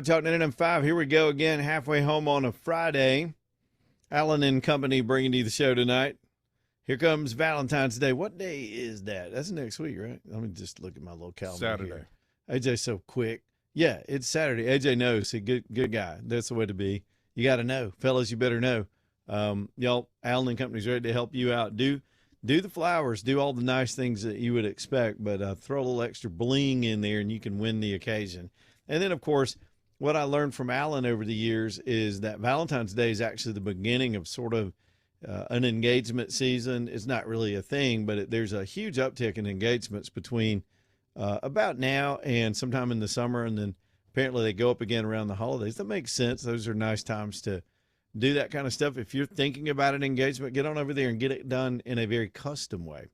Talking NM5, here we go again, halfway home on a Friday. Allen and Company bringing you the show tonight. Here comes Valentine's Day. What day is that? That's next week, right? Let me just look at my little calendar Saturday. here. AJ's so quick. Yeah, it's Saturday. AJ knows. He's a good guy. That's the way to be. You got to know. Fellas, you better know. Y'all, Allen and Company's ready to help you out. Do the flowers. Do all the nice things that you would expect, but throw a little extra bling in there and you can win the occasion. And then, of course, what I learned from Allen over the years is that Valentine's Day is actually the beginning of sort of an engagement season. It's not really a thing, but there's a huge uptick in engagements between about now and sometime in the summer. And then apparently they go up again around the holidays. That makes sense. Those are nice times to do that kind of stuff. If you're thinking about an engagement, get on over there and get it done in a very custom way.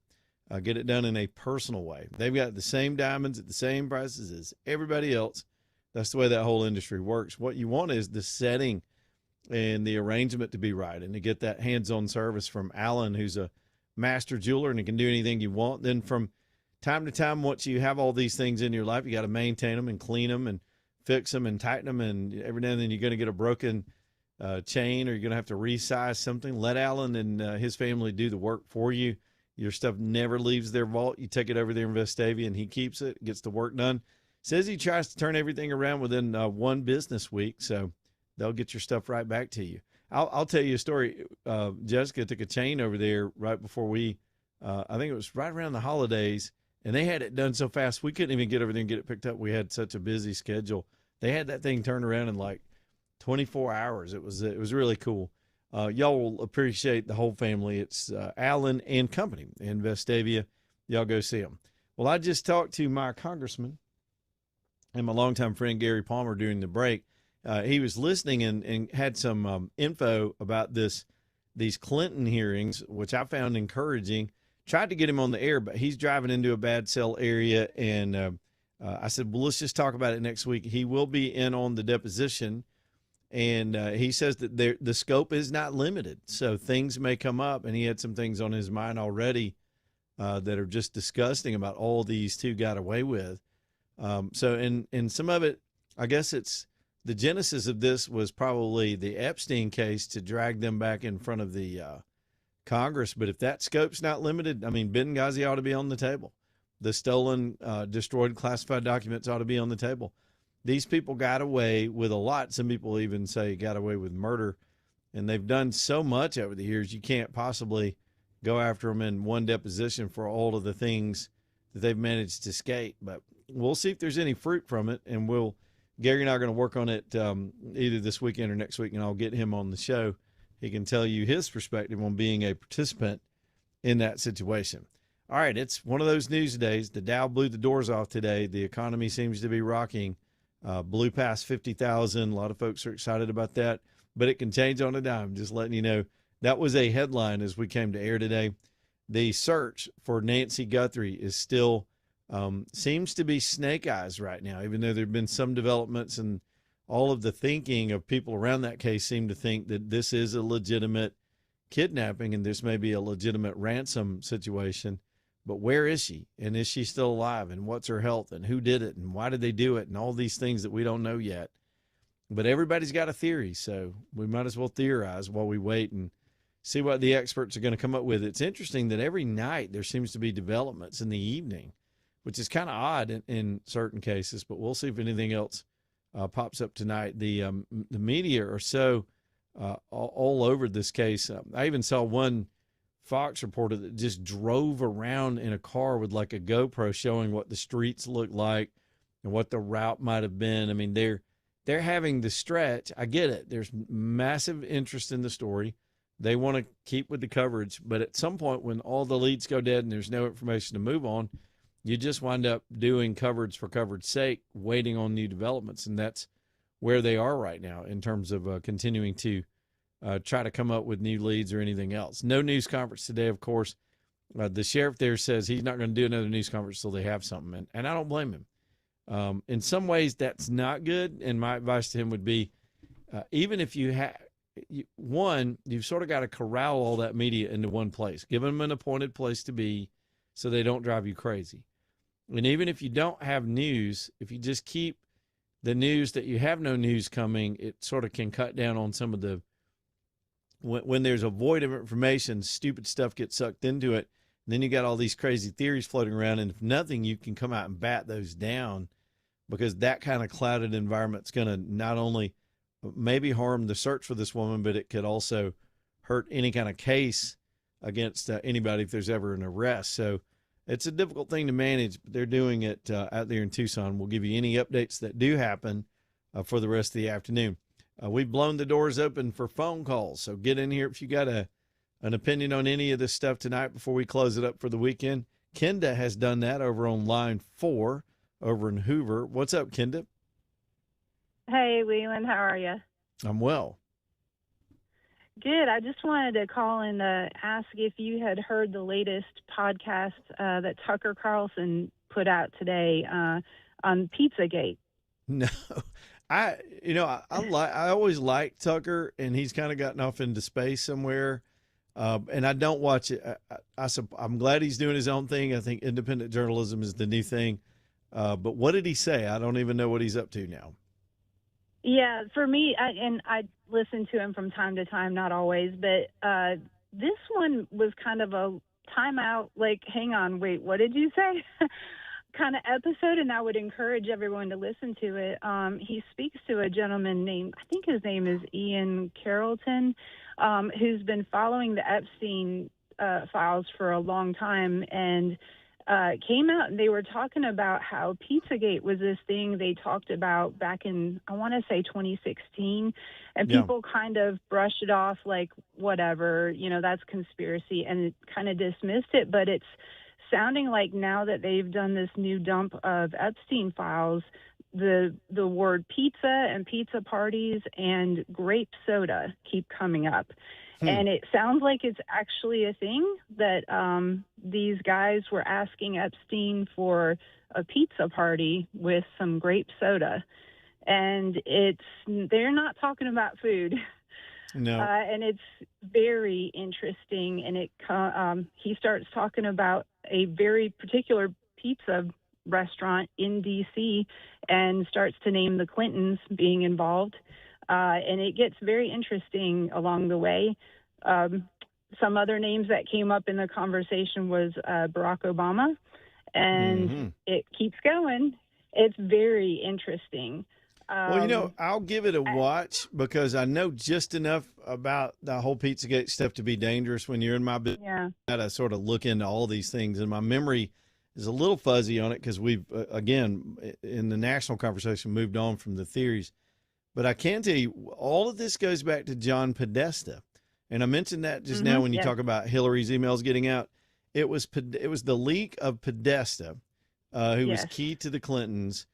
Get it done in a personal way. They've got the same diamonds at the same prices as everybody else. That's the way that whole industry works. What you want is the setting and the arrangement to be right and to get that hands-on service from Allen, who's a master jeweler and he can do anything you want. Then from time to time, once you have all these things in your life, you got to maintain them and clean them and fix them and tighten them. And every now and then you're going to get a broken chain or you're going to have to resize something. Let Allen and his family do the work for you. Your stuff never leaves their vault. You take it over there in Vestavia and he keeps it, gets the work done. Says he tries to turn everything around within one business week, so they'll get your stuff right back to you. I'll tell you a story. Jessica took a chain over there right before I think it was right around the holidays, and they had it done so fast we couldn't even get over there and get it picked up. We had such a busy schedule. They had that thing turned around in like 24 hours. It was really cool. Y'all will appreciate the whole family. It's Allen and Company in Vestavia. Y'all go see them. Well, I just talked to my congressman and my longtime friend Gary Palmer during the break. He was listening and had some info about these Clinton hearings, which I found encouraging. Tried to get him on the air, but he's driving into a bad cell area. And I said, well, let's just talk about it next week. He will be in on the deposition. And he says that the scope is not limited. So things may come up. And he had some things on his mind already that are just disgusting about all these two got away with. So in some of it, I guess it's the genesis of this was probably the Epstein case to drag them back in front of the Congress. But if that scope's not limited, I mean, Benghazi ought to be on the table. The stolen, destroyed classified documents ought to be on the table. These people got away with a lot. Some people even say got away with murder. And they've done so much over the years, you can't possibly go after them in one deposition for all of the things that they've managed to escape. But we'll see if there's any fruit from it, and Gary and I are going to work on it either this weekend or next week, and I'll get him on the show. He can tell you his perspective on being a participant in that situation. All right, it's one of those news days. The Dow blew the doors off today. The economy seems to be rocking. Blew past 50,000. A lot of folks are excited about that, but it can change on a dime. Just letting you know, that was a headline as we came to air today. The search for Nancy Guthrie is still seems to be snake eyes right now, even though there have been some developments and all of the thinking of people around that case seem to think that this is a legitimate kidnapping and this may be a legitimate ransom situation. But where is she? And is she still alive? And what's her health? And who did it? And why did they do it? And all these things that we don't know yet. But everybody's got a theory, so we might as well theorize while we wait and see what the experts are going to come up with. It's interesting that every night there seems to be developments in the evening, which is kind of odd in certain cases, but we'll see if anything else pops up tonight. The media are so all over this case. I even saw one Fox reporter that just drove around in a car with like a GoPro showing what the streets look like and what the route might have been. I mean, they're having the stretch. I get it. There's massive interest in the story. They want to keep with the coverage, but at some point when all the leads go dead and there's no information to move on, you just wind up doing coverage for coverage's sake, waiting on new developments. And that's where they are right now in terms of continuing to try to come up with new leads or anything else. No news conference today, of course. The sheriff there says he's not going to do another news conference until they have something. And I don't blame him. In some ways, that's not good. And my advice to him would be, even if you have, you've sort of got to corral all that media into one place. Give them an appointed place to be so they don't drive you crazy. And even if you don't have news, if you just keep the news that you have no news coming, it sort of can cut down on some of the, when there's a void of information, stupid stuff gets sucked into it. And then you got all these crazy theories floating around. And if nothing, you can come out and bat those down, because that kind of clouded environment's going to not only maybe harm the search for this woman, but it could also hurt any kind of case against anybody if there's ever an arrest. So it's a difficult thing to manage, but they're doing it out there in Tucson. We'll give you any updates that do happen for the rest of the afternoon. We've blown the doors open for phone calls, so get in here if you got an opinion on any of this stuff tonight before we close it up for the weekend. Kenda has done that over on line 4 over in Hoover. What's up, Kenda? Hey, Leland, how are you? I'm well. Good. I just wanted to call and ask if you had heard the latest podcast that Tucker Carlson put out today on Pizzagate. No, I always liked Tucker, and he's kind of gotten off into space somewhere. And I don't watch it. I'm glad he's doing his own thing. I think independent journalism is the new thing. But what did he say? I don't even know what he's up to now. Yeah, for me, I listen to him from time to time, not always, but this one was kind of a timeout, like, hang on, wait, what did you say? kind of episode, and I would encourage everyone to listen to it. He speaks to a gentleman named, I think his name is Ian Carrollton, who's been following the Epstein files for a long time, and came out and they were talking about how Pizzagate was this thing they talked about back in, I want to say 2016, and people kind of brushed it off like, whatever, that's conspiracy, and kind of dismissed it. But it's sounding like now that they've done this new dump of Epstein files, the word pizza and pizza parties and grape soda keep coming up. And it sounds like it's actually a thing that these guys were asking Epstein for a pizza party with some grape soda. And they're not talking about food. No. And it's very interesting. And he starts talking about a very particular pizza restaurant in D.C. and starts to name the Clintons being involved. And it gets very interesting along the way. Some other names that came up in the conversation was Barack Obama, and it keeps going. It's very interesting. Well, I'll give it a watch because I know just enough about the whole Pizzagate stuff to be dangerous when you're in my business. Yeah. I got to sort of look into all these things, and my memory is a little fuzzy on it because we've, again, in the national conversation, moved on from the theories. But I can tell you, all of this goes back to John Podesta. And I mentioned that just now when you talk about Hillary's emails getting out. It was the leak of Podesta, who was key to the Clintons.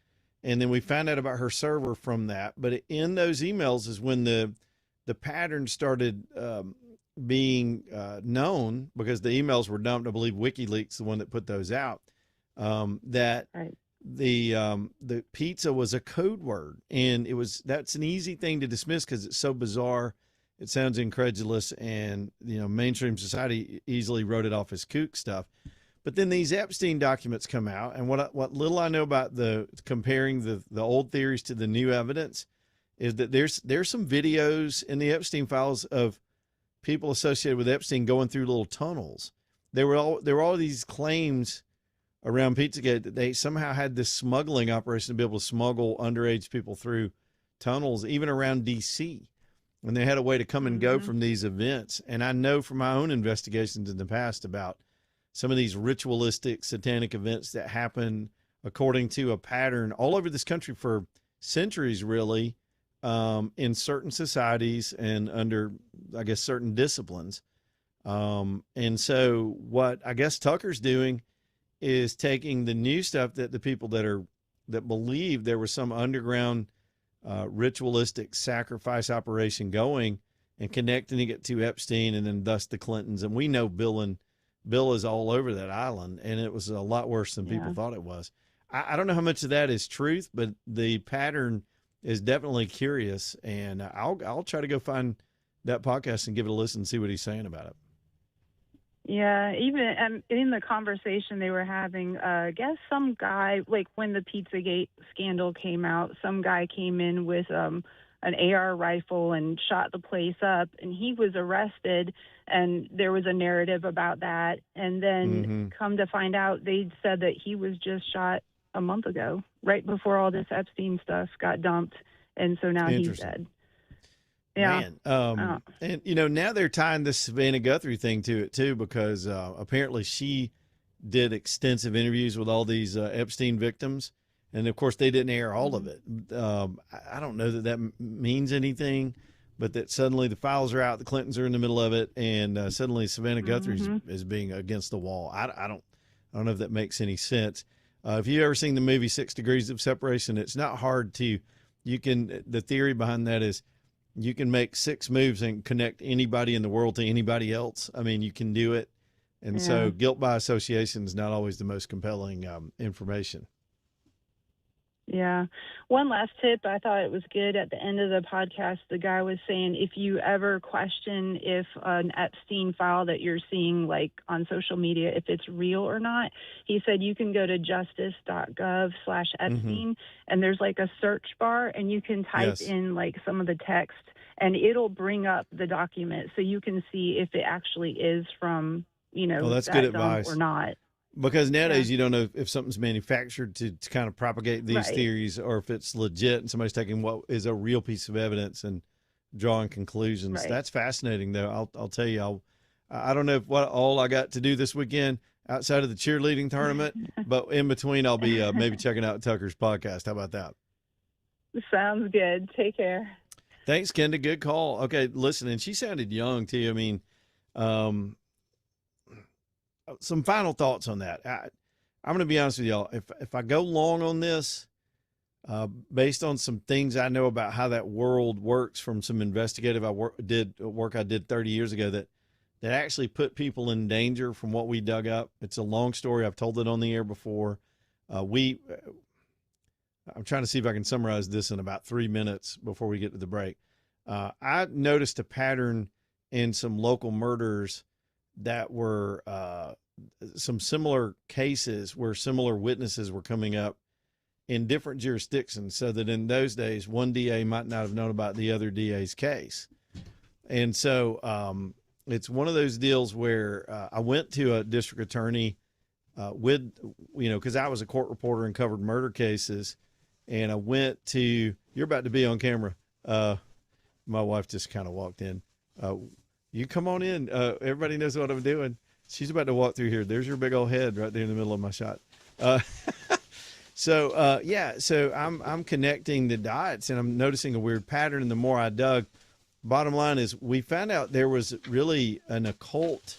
And then we found out about her server from that. But in those emails is when the pattern started being known, because the emails were dumped. I believe WikiLeaks, the one that put those out, that the pizza was a code word. And that's an easy thing to dismiss because it's so bizarre. It sounds incredulous, and mainstream society easily wrote it off as kook stuff. But then these Epstein documents come out, and what little I know about comparing the old theories to the new evidence is that there's some videos in the Epstein files of people associated with Epstein going through little tunnels. There were all these claims around Pizzagate that they somehow had this smuggling operation to be able to smuggle underage people through tunnels, even around D.C., and they had a way to come and go from these events. And I know from my own investigations in the past about some of these ritualistic satanic events that happen according to a pattern all over this country for centuries, really, in certain societies and under, I guess, certain disciplines. And so what I guess Tucker's doing is taking the new stuff that the people that believe there was some underground ritualistic sacrifice operation going and connecting it to Epstein and then thus the Clintons. And we know Bill is all over that island, and it was a lot worse than people thought it was. I don't know how much of that is truth, but the pattern is definitely curious, and I'll try to go find that podcast and give it a listen and see what he's saying about it. Yeah, even in the conversation they were having, I guess some guy, like when the Pizzagate scandal came out, some guy came in with an AR rifle and shot the place up, and he was arrested, and there was a narrative about that. And then Mm-hmm. come to find out, they said that he was just shot a month ago, right before all this Epstein stuff got dumped, and so now he's Interesting. dead. Yeah. Man, Uh, and now they're tying this Savannah Guthrie thing to it too, because apparently she did extensive interviews with all these Epstein victims, and of course they didn't air all of mhm. it. I don't know that means anything, but that suddenly the files are out, the Clintons are in the middle of it, and suddenly Savannah Guthrie Mhm. is being against the wall. I don't know if that makes any sense. If you ever seen the movie 6 Degrees of Separation, it's not hard to. You can. The theory behind that is you can make 6 moves and connect anybody in the world to anybody else. I mean, you can do it. And so Yeah. guilt by association is not always the most compelling information. Yeah. One last tip, I thought it was good at the end of the podcast. The guy was saying if you ever question if an Epstein file that you're seeing like on social media, if it's real or not, he said you can go to Mm-hmm. justice.gov/Epstein and there's like a search bar and you can type Yes. in like some of the text and it'll bring up the document so you can see if it actually is from, Well, that's good that dump or advice. not. Because Yeah. nowadays you don't know if something's manufactured to kind of propagate these Right. theories, or if it's legit and somebody's taking what is a real piece of evidence and drawing conclusions. Right. That's fascinating, though. I'll tell you. I don't know if what all I got to do this weekend outside of the cheerleading tournament, but in between I'll be maybe checking out Tucker's podcast. How about that? Sounds good. Take care. Thanks, Kenda. Good call. Okay, listen, and she sounded young too. I mean, um, some final thoughts on that. I'm going to be honest with y'all. If I go long on this, based on some things I know about how that world works from some investigative work I did 30 years ago that actually put people in danger from what we dug up. It's a long story. I've told it on the air before. I'm trying to see if I can summarize this in about 3 minutes before we get to the break. I noticed a pattern in some local murders that were some similar cases where similar witnesses were coming up in different jurisdictions, so that in those days, one DA might not have known about the other DA's case. And so it's one of those deals where I went to a district attorney with, because I was a court reporter and covered murder cases. And I went to, you're about to be on camera. My wife just kind of walked in. You come on in. Everybody knows what I'm doing. She's about to walk through here. There's your big old head right there in the middle of my shot. Uh, so I'm connecting the dots and I'm noticing a weird pattern. And the more I dug, bottom line is we found out there was really an occult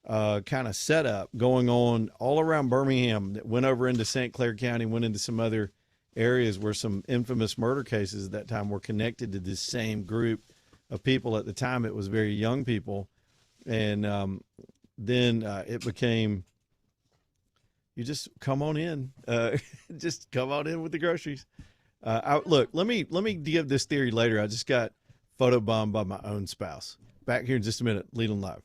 kind of setup going on all around Birmingham that went over into St. Clair County, went into some other areas where some infamous murder cases at that time were connected to this same group of people. At the time, it was very young people. And then it became, you just come on in, just come on in with the groceries. Look, let me give this theory later. I just got photobombed by my own spouse. Back here in just a minute. Lead on live.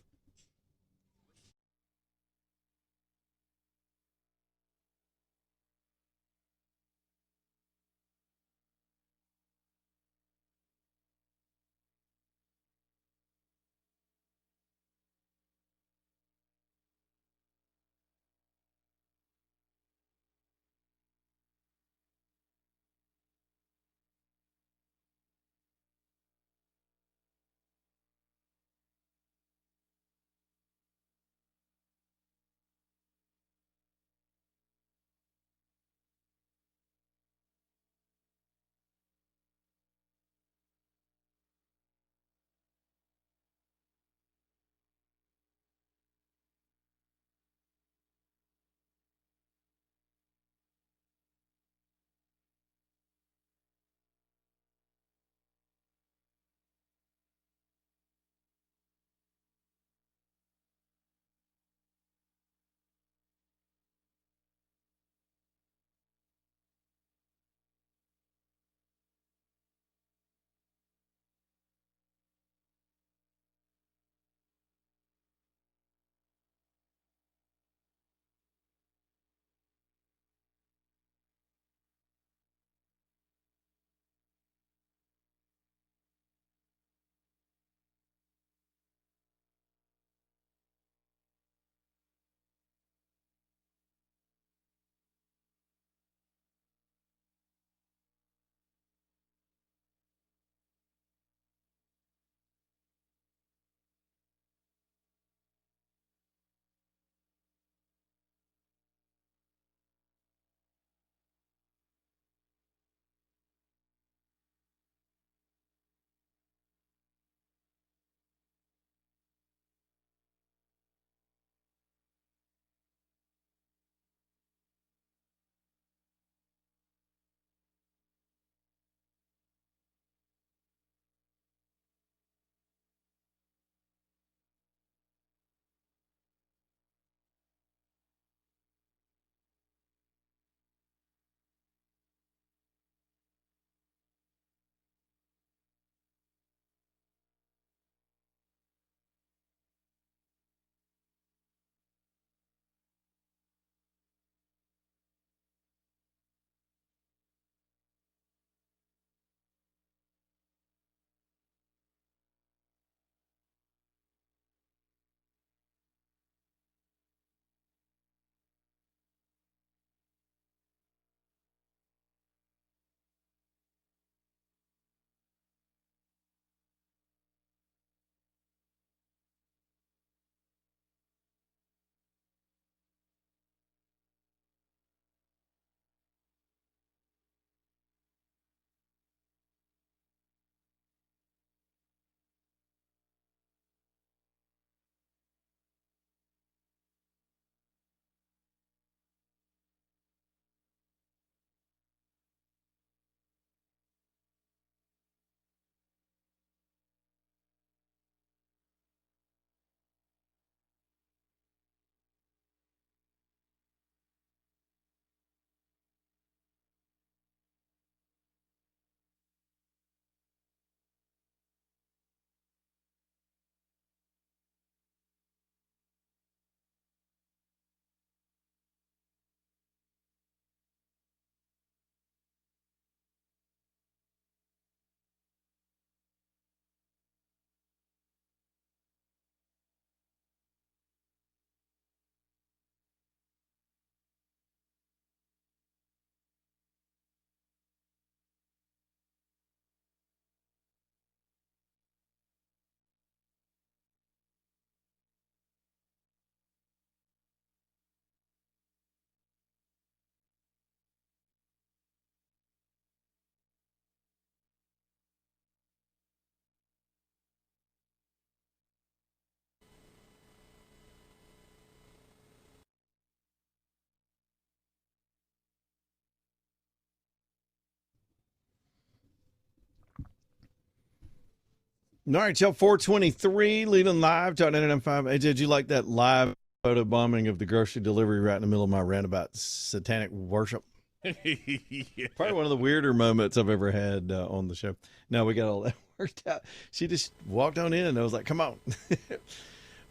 All right, y'all, 423, leading live, Talk 99.5. AJ, did you like that live photo bombing of the grocery delivery right in the middle of my rant about satanic worship? Yeah. Probably one of the weirder moments I've ever had on the show. No, we got all that worked out. She just walked on in, and I was like, come on.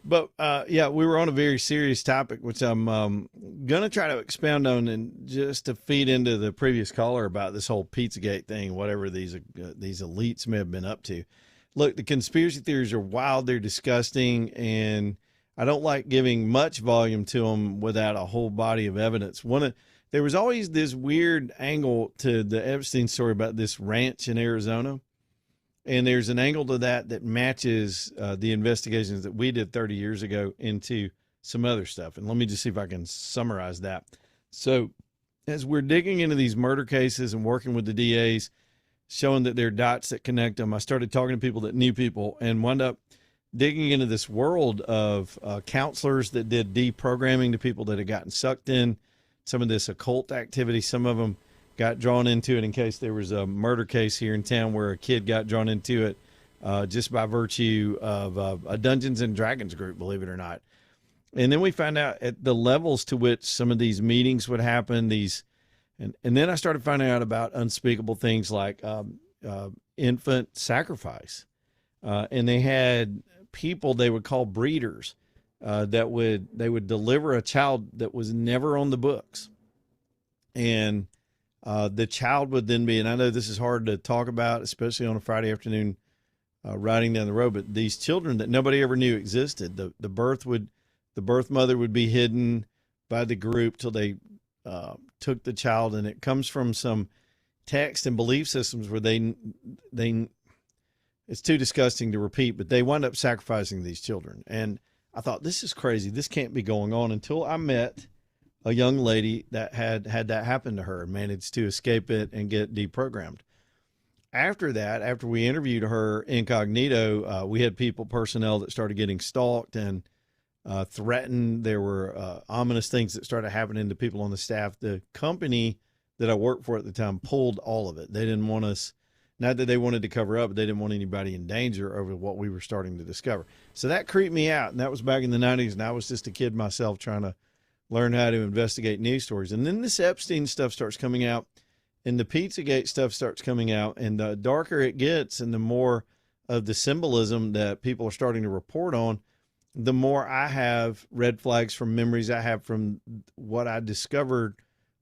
But, yeah, we were on a very serious topic, which I'm going to try to expound on and just to feed into the previous caller about this whole Pizzagate thing, whatever these elites may have been up to. Look, the conspiracy theories are wild. They're disgusting, and I don't like giving much volume to them without a whole body of evidence. There was always this weird angle to the Epstein story about this ranch in Arizona. And there's an angle to that matches the investigations that we did 30 years ago into some other stuff. And let me just see if I can summarize that. So as we're digging into these murder cases and working with the DAs, showing that there are dots that connect them, I started talking to people that knew people and wound up digging into this world of counselors that did deprogramming to people that had gotten sucked in some of this occult activity. Some of them got drawn into it in case there was a murder case here in town where a kid got drawn into it just by virtue of a Dungeons and Dragons group, believe it or not. And then we found out at the levels to which some of these meetings would happen, and then I started finding out about unspeakable things like infant sacrifice. And they had people they would call breeders they would deliver a child that was never on the books. And the child would then be, and I know this is hard to talk about, especially on a Friday afternoon riding down the road, but these children that nobody ever knew existed, the birth mother would be hidden by the group till they took the child, and it comes from some text and belief systems where they it's too disgusting to repeat, but they wind up sacrificing these children. And I thought, this is crazy. This can't be going on, until I met a young lady that had that happen to her and managed to escape it and get deprogrammed. After that, after we interviewed her incognito, we had personnel that started getting stalked and threatened. There were ominous things that started happening to people on the staff. The company that I worked for at the time pulled all of it. They didn't want us, not that they wanted to cover up, but they didn't want anybody in danger over what we were starting to discover. So that creeped me out. And that was back in the 90s. And I was just a kid myself trying to learn how to investigate news stories. And then this Epstein stuff starts coming out, and the Pizzagate stuff starts coming out, and the darker it gets and the more of the symbolism that people are starting to report on, the more I have red flags from memories I have from what I discovered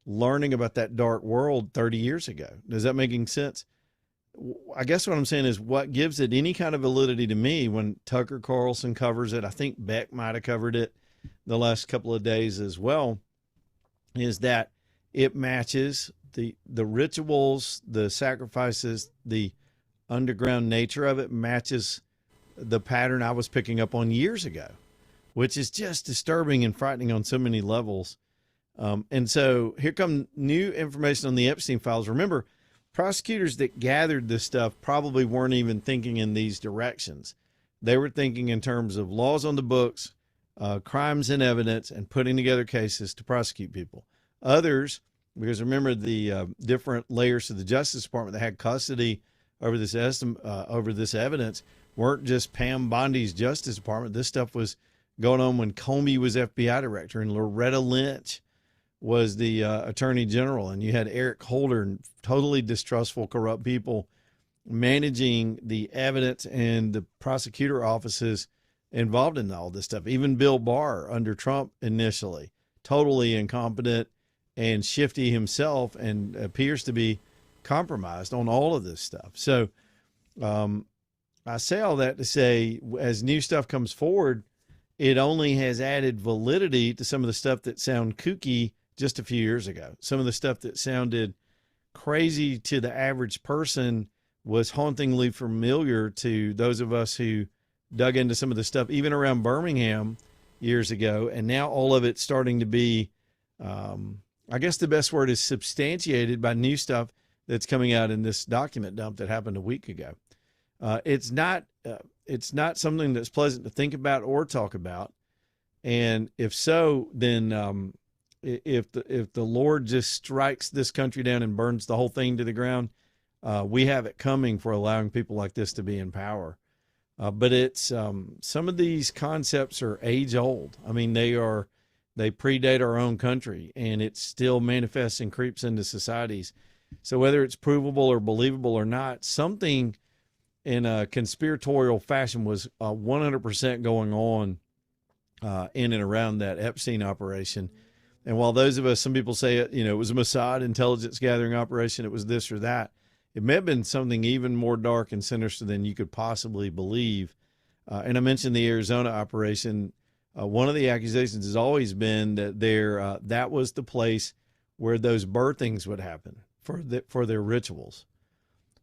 learning about that dark world 30 years ago. Does that making sense? I guess what I'm saying is, what gives it any kind of validity to me when Tucker Carlson covers it, I think Beck might have covered it the last couple of days as well, is that it matches the rituals, the sacrifices, the underground nature of it matches the pattern I was picking up on years ago, which is just disturbing and frightening on so many levels. And so here come new information on the Epstein files. Remember, prosecutors that gathered this stuff probably weren't even thinking in these directions. They were thinking in terms of laws on the books, crimes and evidence, and putting together cases to prosecute people. Others, because remember the different layers of the Justice Department that had custody over this evidence, weren't just Pam Bondi's Justice Department. This stuff was going on when Comey was FBI director and Loretta Lynch was the attorney general. And you had Eric Holder and totally distrustful, corrupt people managing the evidence and the prosecutor offices involved in all this stuff. Even Bill Barr under Trump initially, totally incompetent and shifty himself, and appears to be compromised on all of this stuff. So I say all that to say, as new stuff comes forward, it only has added validity to some of the stuff that sound kooky just a few years ago. Some of the stuff that sounded crazy to the average person was hauntingly familiar to those of us who dug into some of the stuff, even around Birmingham years ago. And now all of it's starting to be, I guess the best word is substantiated by new stuff that's coming out in this document dump that happened a week ago. It's not something that's pleasant to think about or talk about. And if so, then if the Lord just strikes this country down and burns the whole thing to the ground, we have it coming for allowing people like this to be in power. But it's some of these concepts are age old. I mean, they predate our own country, and it still manifests and creeps into societies. So whether it's provable or believable or not, something in a conspiratorial fashion was 100% going on in and around that Epstein operation. And while those of us, some people say it was a Mossad intelligence gathering operation, it was this or that. It may have been something even more dark and sinister than you could possibly believe. And I mentioned the Arizona operation. One of the accusations has always been that that was the place where those birthings would happen for their rituals.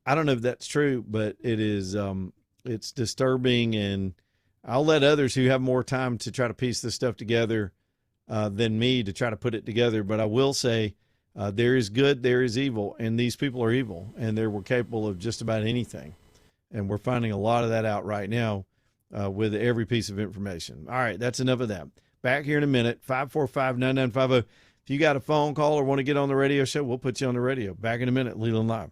I don't know if that's true, but it is it's disturbing, and I'll let others who have more time to try to piece this stuff together than me to try to put it together. But I will say there is good, there is evil, and these people are evil, and they were capable of just about anything. And we're finding a lot of that out right now with every piece of information. All right, that's enough of that. Back here in a minute, 545-9950. If you got a phone call or want to get on the radio show, we'll put you on the radio. Back in a minute, Leland Live.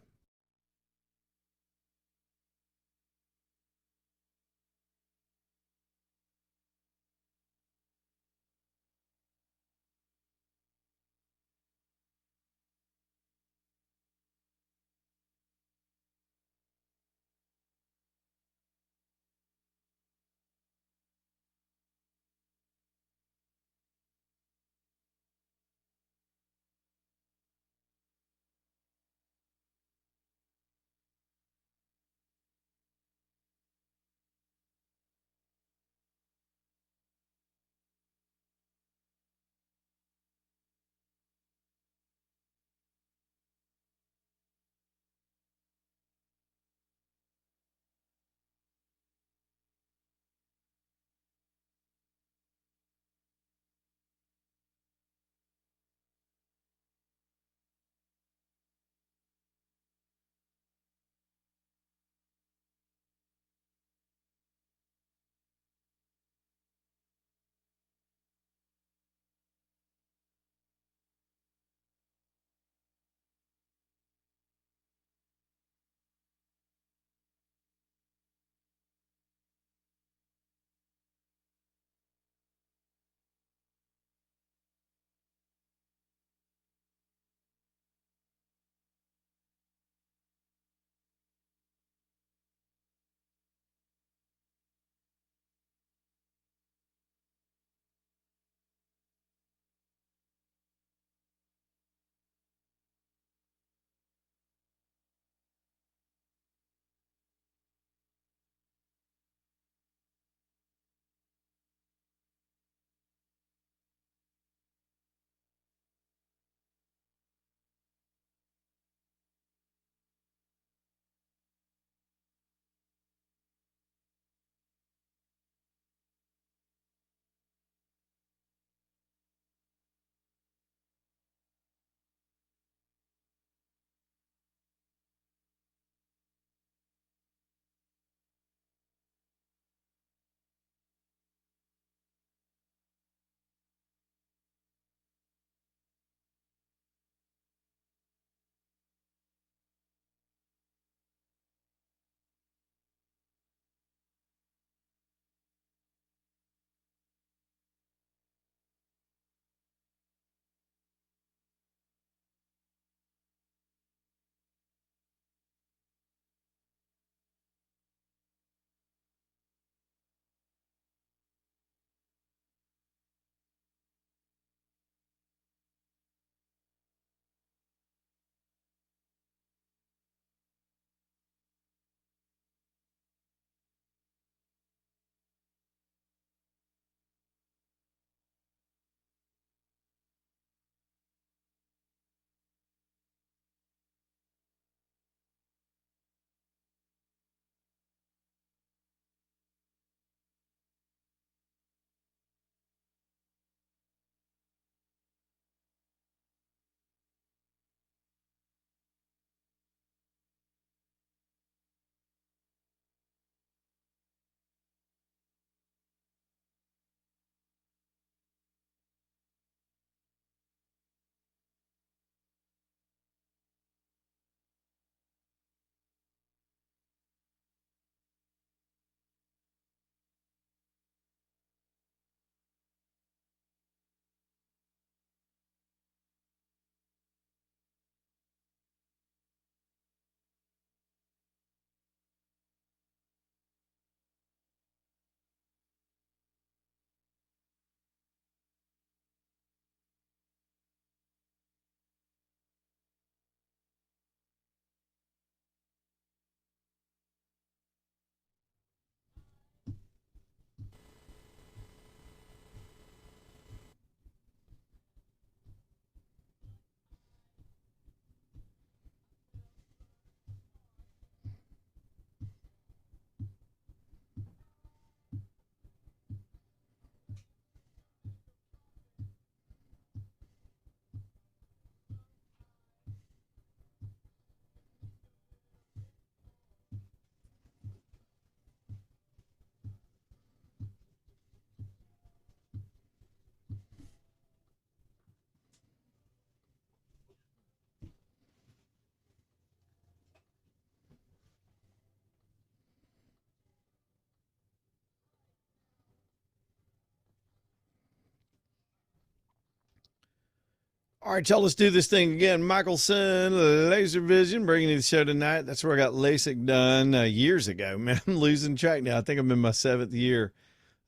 All right, y'all, let's do this thing again. Michelson, Laser Vision, bringing you the show tonight. That's where I got LASIK done years ago. Man, I'm losing track now. I think I'm in my 7th year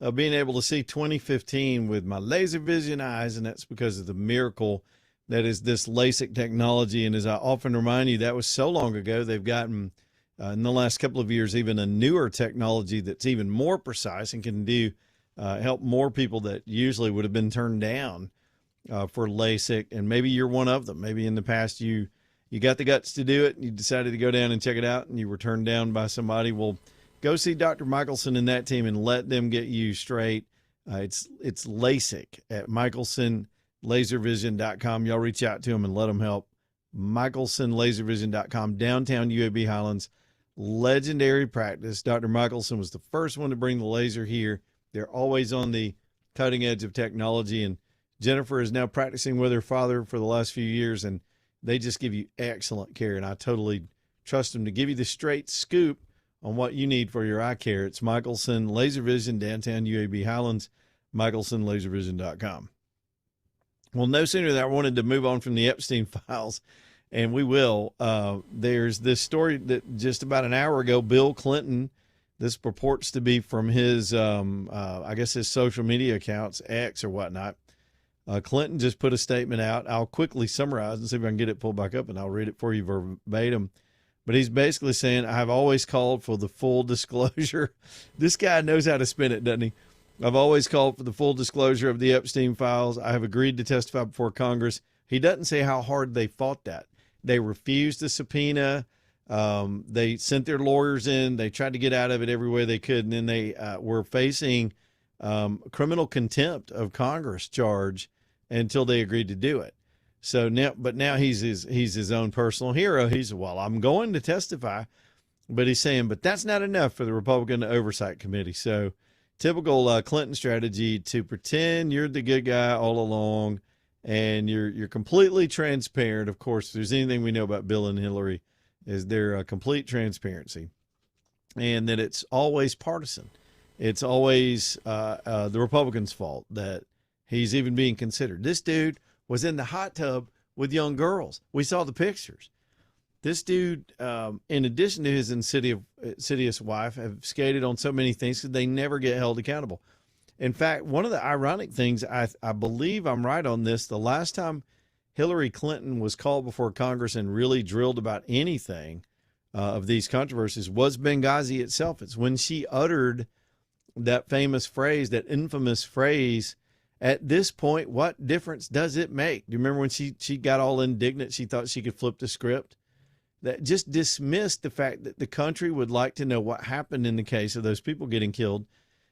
of being able to see 2015 with my laser vision eyes, and that's because of the miracle that is this LASIK technology. And as I often remind you, that was so long ago. They've gotten, in the last couple of years, even a newer technology that's even more precise and can do help more people that usually would have been turned down for LASIK, and maybe you're one of them. Maybe in the past you got the guts to do it, and you decided to go down and check it out, and you were turned down by somebody. Well, go see Dr. Michelson and that team and let them get you straight. It's LASIK at MichelsonLaserVision.com. Y'all reach out to them and let them help. MichelsonLaserVision.com, downtown UAB Highlands. Legendary practice. Dr. Michelson was the first one to bring the laser here. They're always on the cutting edge of technology, and Jennifer is now practicing with her father for the last few years, and they just give you excellent care, and I totally trust them to give you the straight scoop on what you need for your eye care. It's Michelson Laser Vision, downtown UAB Highlands, MichelsonLaserVision.com. Well, no sooner than I wanted to move on from the Epstein files, and we will. There's this story that just about an hour ago, Bill Clinton, this purports to be from his, I guess his social media accounts, X or whatnot. Clinton just put a statement out. I'll quickly summarize and see if I can get it pulled back up, and I'll read it for you verbatim. But he's basically saying, I've always called for the full disclosure. This guy knows how to spin it, doesn't he? I've always called for the full disclosure of the Epstein files. I have agreed to testify before Congress. He doesn't say how hard they fought that. They refused the subpoena. They sent their lawyers in. They tried to get out of it every way they could. And then they were facing criminal contempt of Congress charge until they agreed to do it. So now he's his own personal hero. Well, I'm going to testify, but he's saying, but that's not enough for the Republican Oversight Committee. So typical Clinton strategy to pretend you're the good guy all along, and you're completely transparent. Of course, if there's anything we know about Bill and Hillary, is their complete transparency, and that it's always partisan. It's always the Republicans' fault that he's even being considered. This dude was in the hot tub with young girls. We saw the pictures. This dude, in addition to his insidious wife, have skated on so many things that they never get held accountable. In fact, one of the ironic things, I believe I'm right on this, the last time Hillary Clinton was called before Congress and really drilled about anything of these controversies was Benghazi itself. It's when she uttered that famous phrase, that infamous phrase, at this point, what difference does it make? Do you remember when she got all indignant? She thought she could flip the script. That just dismissed the fact that the country would like to know what happened in the case of those people getting killed.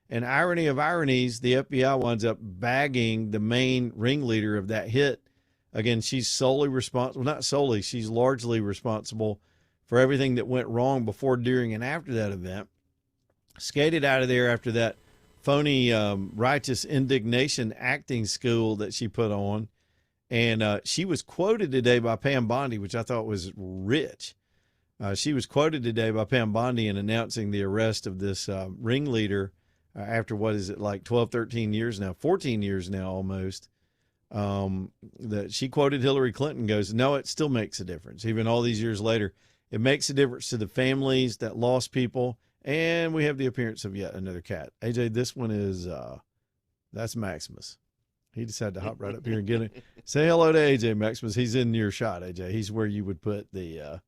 And irony of ironies, the FBI winds up bagging the main ringleader of that hit. Again, she's solely responsible, not solely, she's largely responsible for everything that went wrong before, during, and after that event. Skated out of there after that phony righteous indignation acting school that she put on. And she was quoted today by Pam Bondi, which I thought was rich. She was quoted today by Pam Bondi in announcing the arrest of this ringleader after, what is it, like 12, 13 years now, 14 years now almost. That she quoted Hillary Clinton, goes, no, it still makes a difference. Even all these years later, it makes a difference to the families that lost people. And we have the appearance of yet another cat. AJ, this one is, that's Maximus. He decided to hop right up here and get it. Say hello to AJ, Maximus. He's in your shot, AJ. He's where you would put the,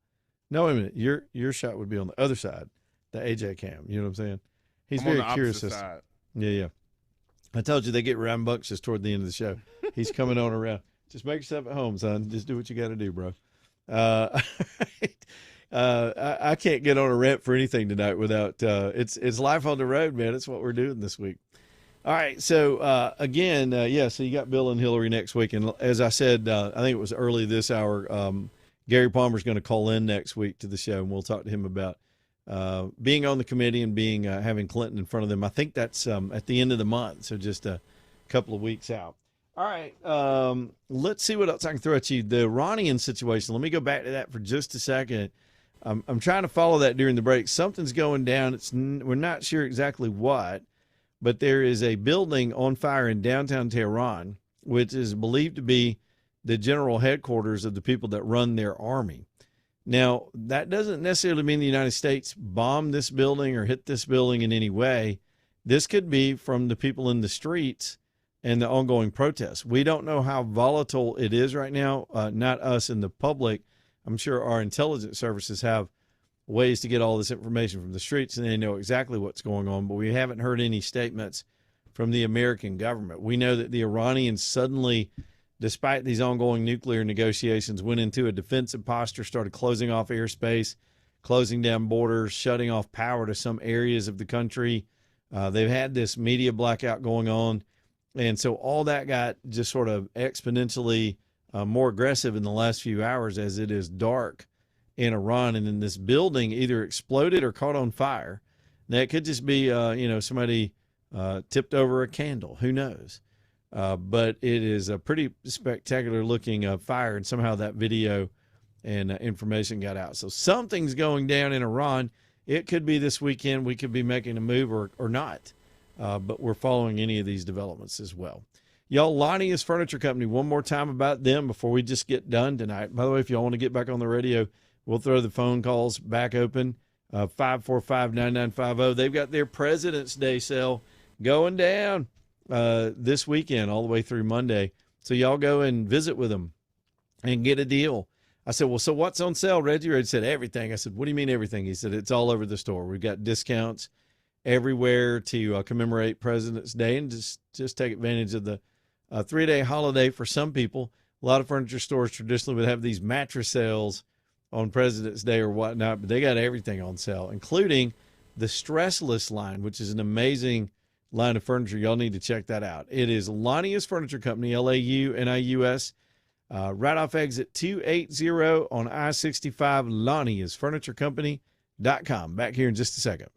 no, wait a minute. Your shot would be on the other side, the AJ cam. You know what I'm saying? He's I'm very on the curious. side. Yeah. I told you they get rambunctious toward the end of the show. He's coming on around. Just make yourself at home, son. Just do what you got to do, bro. I can't get on a rant for anything tonight without it's life on the road, man. It's what we're doing this week. All right, so again, so you got Bill and Hillary next week, and as I said, I think it was early this hour. Gary Palmer's going to call in next week to the show, and we'll talk to him about being on the committee and being having Clinton in front of them. I think that's at the end of the month, so just a couple of weeks out. All right, let's see what else I can throw at you. The Iranian situation. Let me go back to that for just a second. I'm trying to follow that during the break. Something's going down. We're not sure exactly what, but there is a building on fire in downtown Tehran, which is believed to be the general headquarters of the people that run their army. Now, that doesn't necessarily mean the United States bombed this building or hit this building in any way. This could be from the people in the streets and the ongoing protests. We don't know how volatile it is right now, not us in the public. I'm sure our intelligence services have ways to get all this information from the streets, and they know exactly what's going on, but we haven't heard any statements from the American government. We know that the Iranians suddenly, despite these ongoing nuclear negotiations, went into a defensive posture, started closing off airspace, closing down borders, shutting off power to some areas of the country. They've had this media blackout going on. And so all that got just sort of exponentially more aggressive in the last few hours as it is dark in Iran. And then this building either exploded or caught on fire. Now, it could just be, somebody tipped over a candle. Who knows? But it is a pretty spectacular looking fire. And somehow that video and information got out. So something's going down in Iran. It could be this weekend. We could be making a move or not. But we're following any of these developments as well. Y'all, Lonnie's Furniture Company, one more time about them before we just get done tonight. By the way, if y'all want to get back on the radio, we'll throw the phone calls back open, 545-9950. They've got their President's Day sale going down this weekend all the way through Monday. So y'all go and visit with them and get a deal. I said, well, so what's on sale, Reggie? Reggie said, everything. I said, what do you mean everything? He said, it's all over the store. We've got discounts everywhere to commemorate President's Day and just take advantage of the 3-day holiday for some people. A lot of furniture stores traditionally would have these mattress sales on President's Day or whatnot, but they got everything on sale, including the Stressless line, which is an amazing line of furniture. Y'all need to check that out. It is Lonnie's Furniture Company, Launius, right off exit 280 on I-65, LauniusFurnitureCompany.com. Back here in just a second.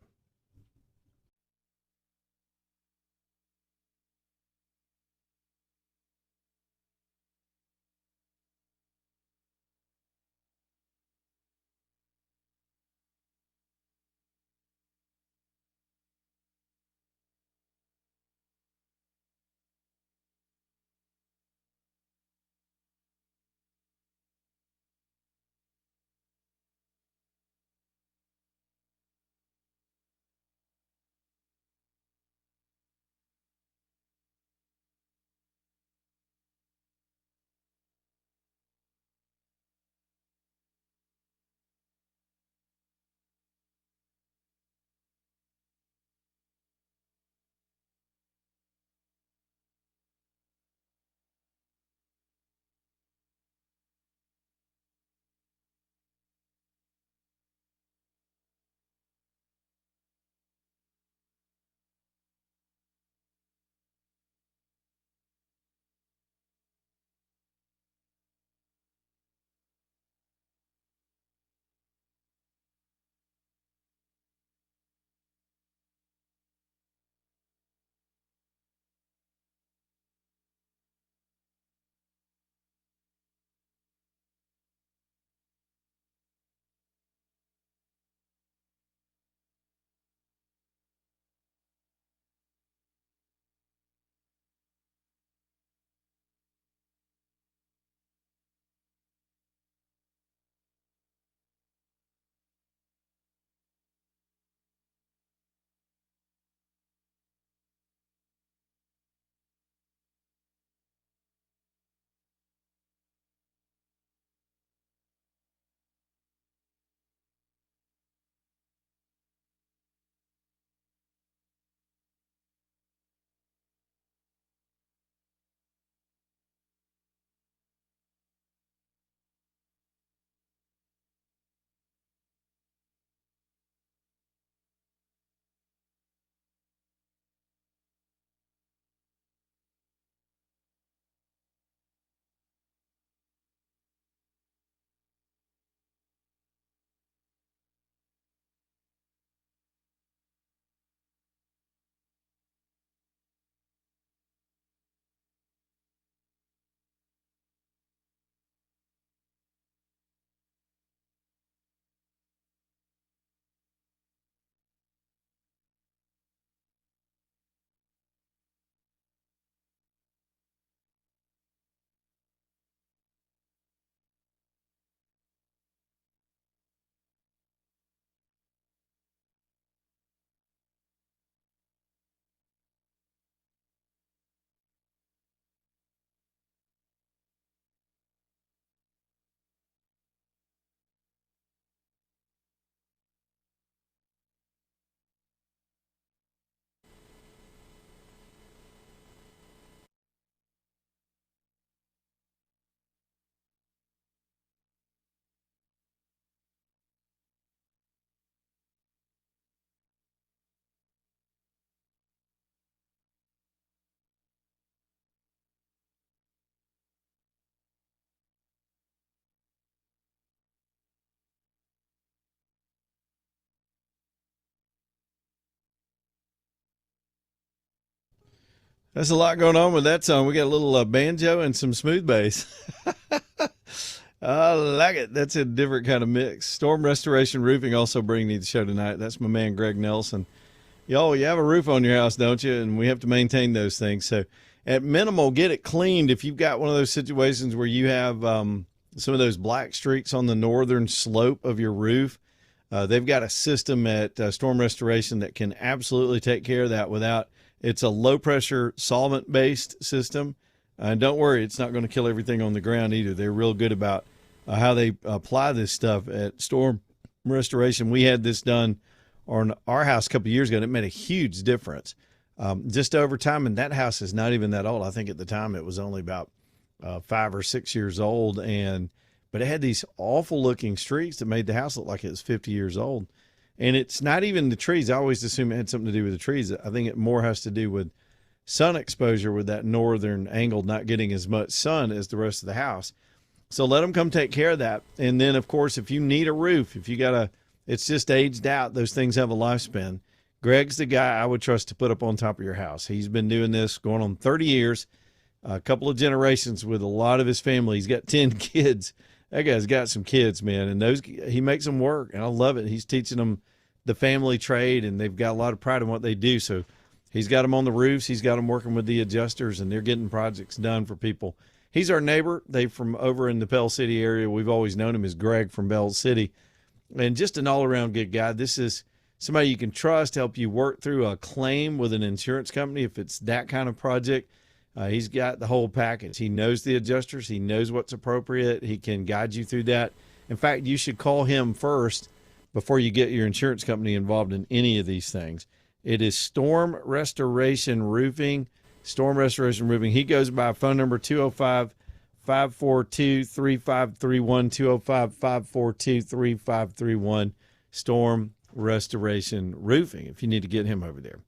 There's a lot going on with that song. We got a little banjo and some smooth bass. I like it. That's a different kind of mix. Storm Restoration Roofing also bringing you the show tonight. That's my man, Greg Nelson. Y'all, you have a roof on your house, don't you? And we have to maintain those things. So at minimal, get it cleaned. If you've got one of those situations where you have some of those black streaks on the northern slope of your roof, they've got a system at Storm Restoration that can absolutely take care of that without, it's a low pressure solvent based system. And don't worry, it's not going to kill everything on the ground either. They're real good about how they apply this stuff at Storm Restoration. We had this done on our house a couple of years ago, and it made a huge difference. Just over time, and that house is not even that old. I think at the time it was only about 5 or 6 years old, but it had these awful looking streaks that made the house look like it was 50 years old. And it's not even the trees. I always assume it had something to do with the trees. I think it more has to do with sun exposure, with that northern angle not getting as much sun as the rest of the house. So let them come take care of that. And then, of course, if you need a roof, if you got it's just aged out, those things have a lifespan. Greg's the guy I would trust to put up on top of your house. He's been doing this going on 30 years, a couple of generations with a lot of his family. He's got 10 kids. That guy's got some kids, man, and he makes them work, and I love it. He's teaching them the family trade, and they've got a lot of pride in what they do. So he's got them on the roofs. He's got them working with the adjusters, and they're getting projects done for people. He's our neighbor. They're from over in the Pell City area. We've always known him as Greg from Bell City, and just an all-around good guy. This is somebody you can trust, help you work through a claim with an insurance company if it's that kind of project. He's got the whole package. He knows the adjusters. He knows what's appropriate. He can guide you through that. In fact, you should call him first before you get your insurance company involved in any of these things. It is Storm Restoration Roofing. Storm Restoration Roofing. He goes by phone number 205-542-3531, 205-542-3531, Storm Restoration Roofing, if you need to get him over there.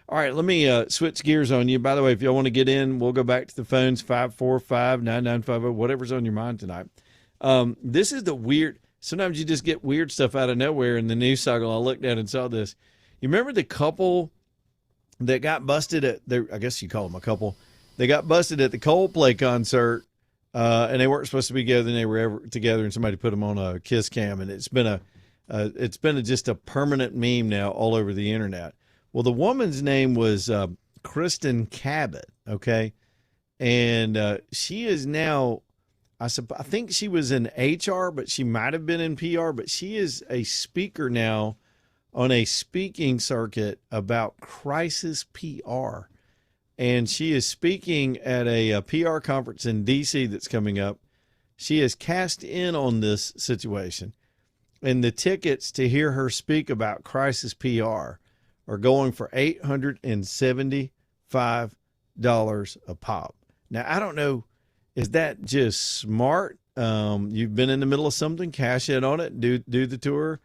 All right, let me switch gears on you. By the way, if y'all want to get in, we'll go back to the phones, 545-9950, whatever's on your mind tonight. This is the weird, sometimes you just get weird stuff out of nowhere in the news cycle. I looked at and saw this. You remember the couple that got busted I guess you call them a couple. They got busted at the Coldplay concert, and they weren't supposed to be together, and they were ever together, and somebody put them on a kiss cam, and it's been just a permanent meme now all over the internet. Well, the woman's name was Kristen Cabot, okay? And she is now, I think she was in HR, but she might have been in PR, but she is a speaker now on a speaking circuit about crisis PR. And she is speaking at a PR conference in D.C. that's coming up. She has cast in on this situation. And the tickets to hear her speak about crisis PR are going for $875 a pop. Now, I don't know, is that just smart? You've been in the middle of something, cash in on it, do the tour?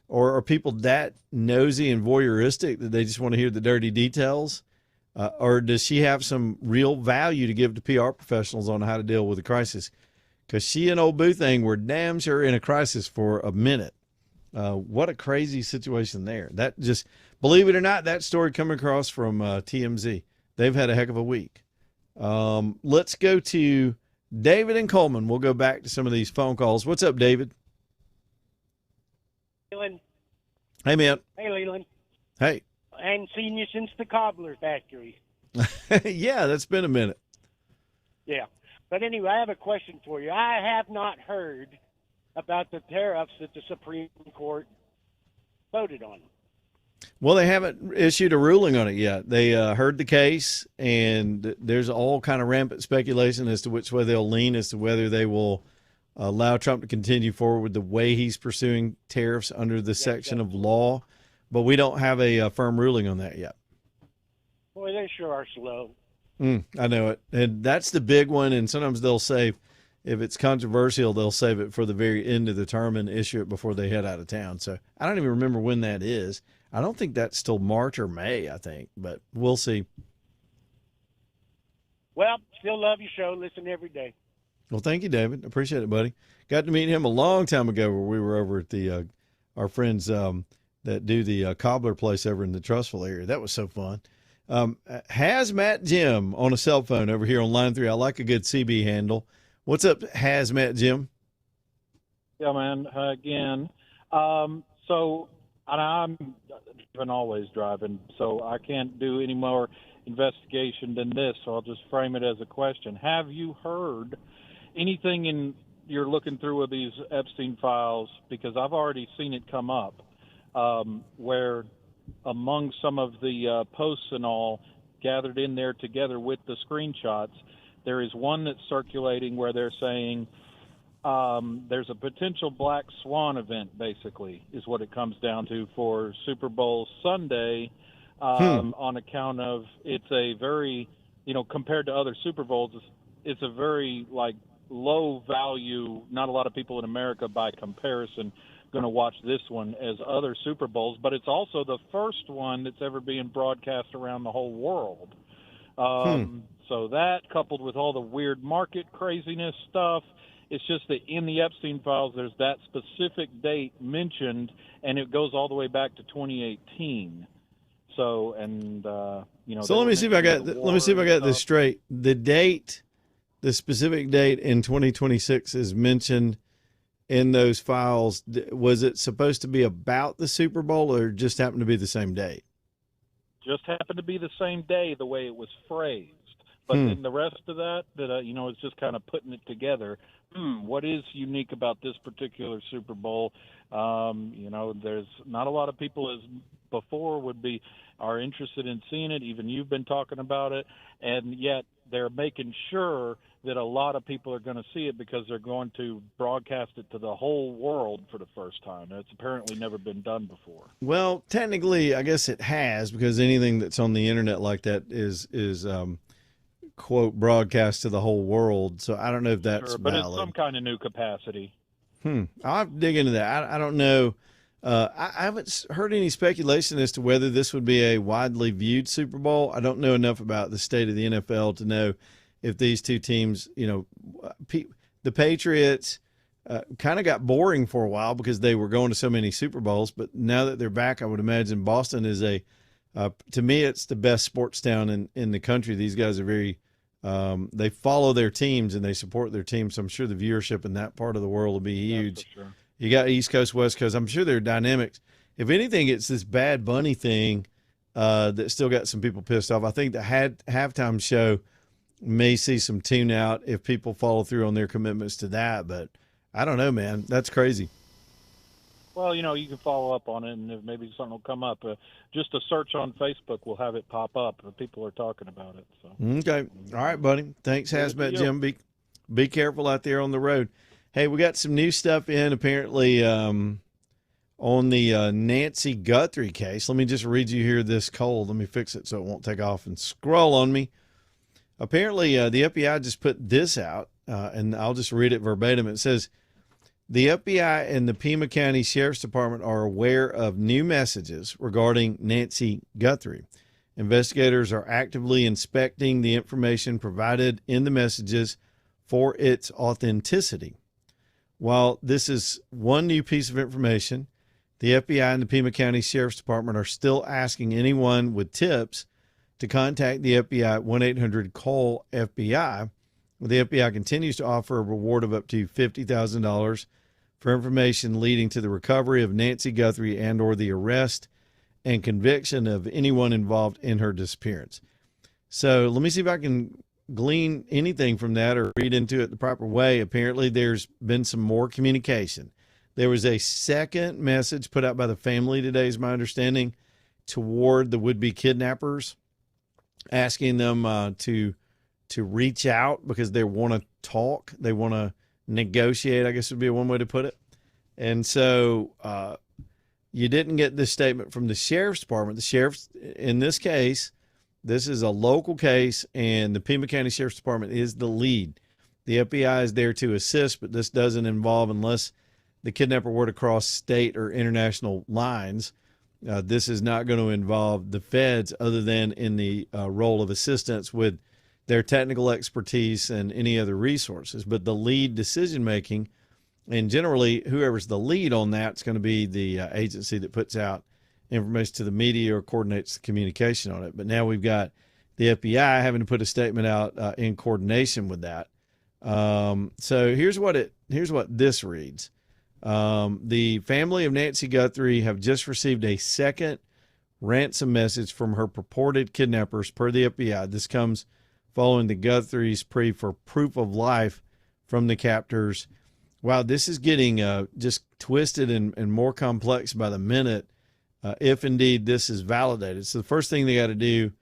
Or are people that nosy and voyeuristic that they just want to hear the dirty details? Or does she have some real value to give to PR professionals on how to deal with a crisis? Because she and old Boo Thing were damn sure in a crisis for a minute. What a crazy situation there. That just, believe it or not, that story coming across from TMZ. They've had a heck of a week. Let's go to David and Coleman. We'll go back to some of these phone calls. What's up, David? Leland. Hey, man. Hey, Leland. Hey. I hadn't seen you since the cobbler factory. Yeah, that's been a minute. Yeah. But anyway, I have a question for you. I have not heard about the tariffs that the Supreme Court voted on. Well, they haven't issued a ruling on it yet. They heard the case, and there's all kind of rampant speculation as to which way they'll lean, as to whether they will allow Trump to continue forward with the way he's pursuing tariffs under the section of law. But we don't have a firm ruling on that yet. Boy, they sure are slow. I know it. And that's the big one. And sometimes they'll save, if it's controversial, they'll save it for the very end of the term and issue it before they head out of town. So I don't even remember when that is. I don't think that's till March or May, I think, but we'll see. Well, still love your show. Listen every day. Well, thank you, David. Appreciate it, buddy. Got to meet him a long time ago where we were over at the our friends that do the cobbler place over in the Trussville area. That was so fun. Hazmat Jim on a cell phone over here on line 3. I like a good CB handle. What's up, Hazmat Jim? Yeah, man. Again, so and I'm always driving, so I can't do any more investigation than this. So I'll just frame it as a question. Have you heard anything you're looking through of these Epstein files? Because I've already seen it come up, where among some of the posts and all gathered in there together with the screenshots, there is one that's circulating where they're saying there's a potential black swan event, basically, is what it comes down to for Super Bowl Sunday, on account of it's a very, compared to other Super Bowls, it's a very, low value. Not a lot of people in America, by comparison, going to watch this one as other Super Bowls, but it's also the first one that's ever being broadcast around the whole world. So that, coupled with all the weird market craziness stuff, it's just that in the Epstein files, there's that specific date mentioned, and it goes all the way back to 2018. So, So let me see if I got this straight. The specific date in 2026 is mentioned in those files. Was it supposed to be about the Super Bowl, or just happened to be the same date? Just happened to be the same day, the way it was phrased. But then the rest of that it's just kind of putting it together. What is unique about this particular Super Bowl? There's not a lot of people as before are interested in seeing it. Even you've been talking about it, and yet they're making sure that a lot of people are going to see it because they're going to broadcast it to the whole world for the first time. It's apparently never been done before. Well, technically, I guess it has, because anything that's on the internet like that is quote, broadcast to the whole world. So I don't know if that's but valid. It's some kind of new capacity. I'll have to dig into that. I don't know. I haven't heard any speculation as to whether this would be a widely viewed Super Bowl. I don't know enough about the state of the NFL to know if these two teams, the Patriots kind of got boring for a while because they were going to so many Super Bowls. But now that they're back, I would imagine Boston is to me, it's the best sports town in the country. These guys are very, they follow their teams and they support their teams. So I'm sure the viewership in that part of the world will be huge. Yeah, for sure. You got East Coast, West Coast. I'm sure there are dynamics. If anything, it's this Bad Bunny thing that still got some people pissed off. I think the halftime show may see some tune out if people follow through on their commitments to that. But I don't know, man. That's crazy. Well, you can follow up on it, and maybe something will come up. Just a search on Facebook will have it pop up. People are talking about it. So. Okay. All right, buddy. Thanks, Hazmat Jim. Be careful out there on the road. Hey, we got some new stuff in, apparently, on the Nancy Guthrie case. Let me just read you here this cold. Let me fix it so it won't take off and scroll on me. Apparently, the FBI just put this out, and I'll just read it verbatim. It says, the FBI and the Pima County Sheriff's Department are aware of new messages regarding Nancy Guthrie. Investigators are actively inspecting the information provided in the messages for its authenticity. While this is one new piece of information, the FBI and the Pima County Sheriff's Department are still asking anyone with tips to contact the FBI at 1-800-CALL-FBI. The FBI continues to offer a reward of up to $50,000 for information leading to the recovery of Nancy Guthrie and or the arrest and conviction of anyone involved in her disappearance. So let me see if I can glean anything from that or read into it the proper way. Apparently there's been some more communication. There was a second message put out by the family today, is my understanding, toward the would-be kidnappers, asking them to reach out because they want to talk. They want to negotiate, I guess would be one way to put it. And so you didn't get this statement from the Sheriff's Department. The Sheriff's, in this case, this is a local case, and the Pima County Sheriff's Department is the lead. The FBI is there to assist, but this doesn't involve, unless the kidnapper were to cross state or international lines, this is not going to involve the feds other than in the role of assistance with their technical expertise and any other resources. But the lead decision-making, and generally whoever's the lead on that, is going to be the agency that puts out information to the media or coordinates the communication on it. But now we've got the FBI having to put a statement out in coordination with that. So here's what this reads. The family of Nancy Guthrie have just received a second ransom message from her purported kidnappers per the FBI. This comes following the Guthrie's plea for proof of life from the captors. Wow, this is getting just twisted and more complex by the minute, if indeed this is validated. So the first thing they got to do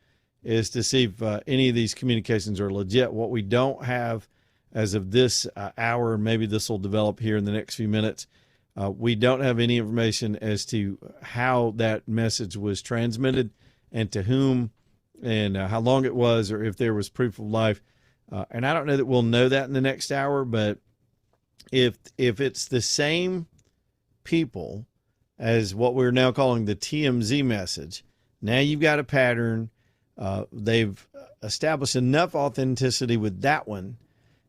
is to see if any of these communications are legit. What we don't have as of this hour, maybe this will develop here in the next few minutes, we don't have any information as to how that message was transmitted and to whom and how long it was, or if there was proof of life. And I don't know that we'll know that in the next hour, but if it's the same people as what we're now calling the TMZ message, now you've got a pattern. They've established enough authenticity with that one.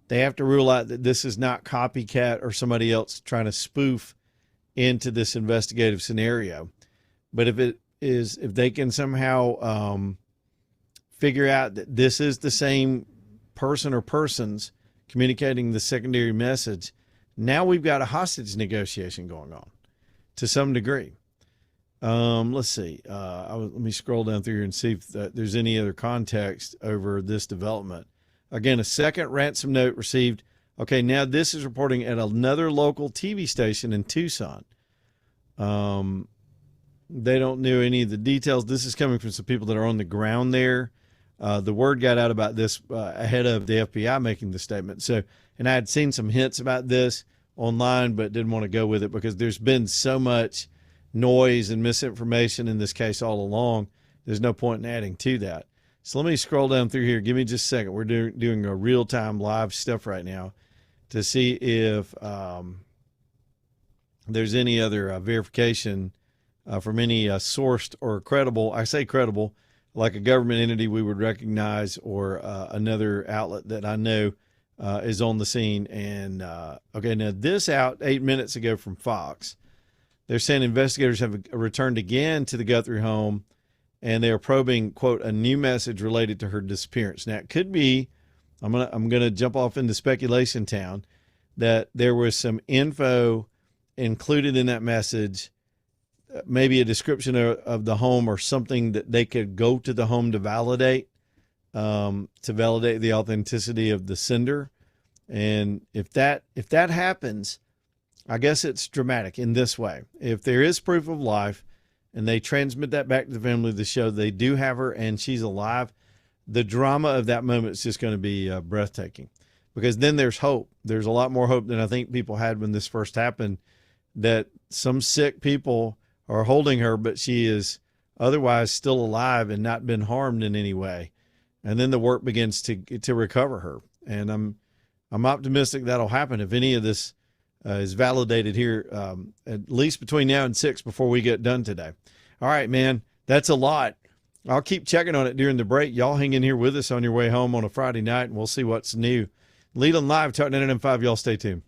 They have to rule out that this is not copycat or somebody else trying to spoof into this investigative scenario. But if they can somehow figure out that this is the same person or persons communicating the secondary message, now we've got a hostage negotiation going on to some degree. Let's see. Let me scroll down through here and see if there's any other context over this development. Again, a second ransom note received. Okay, now this is reporting at another local TV station in Tucson. They don't know any of the details. This is coming from some people that are on the ground there. The word got out about this ahead of the FBI making the statement. So, and I had seen some hints about this online, but didn't want to go with it because there's been so much noise and misinformation in this case all along. There's no point in adding to that. So let me scroll down through here. Give me just a second. We're doing a real-time live stuff right now to see if there's any other verification from any sourced or credible. I say credible, like a government entity we would recognize, or another outlet that I know is on the scene. And okay, now this out 8 minutes ago from Fox. They're saying investigators have returned again to the Guthrie home, and they are probing, quote, a new message related to her disappearance. Now, it could be, I'm gonna jump off into speculation town, that there was some info included in that message, maybe a description of the home or something that they could go to the home to validate the authenticity of the sender. And if that happens, I guess it's dramatic in this way. If there is proof of life and they transmit that back to the family of the show, they do have her and she's alive, the drama of that moment is just going to be breathtaking, because then there's hope. There's a lot more hope than I think people had when this first happened, that some sick people are holding her, but she is otherwise still alive and not been harmed in any way. And then the work begins to recover her. And I'm optimistic that'll happen if any of this is validated here, at least between now and 6 before we get done today. All right, man, that's a lot. I'll keep checking on it during the break. Y'all hang in here with us on your way home on a Friday night, and we'll see what's new. Leland Live, Talk 99.5. Y'all stay tuned.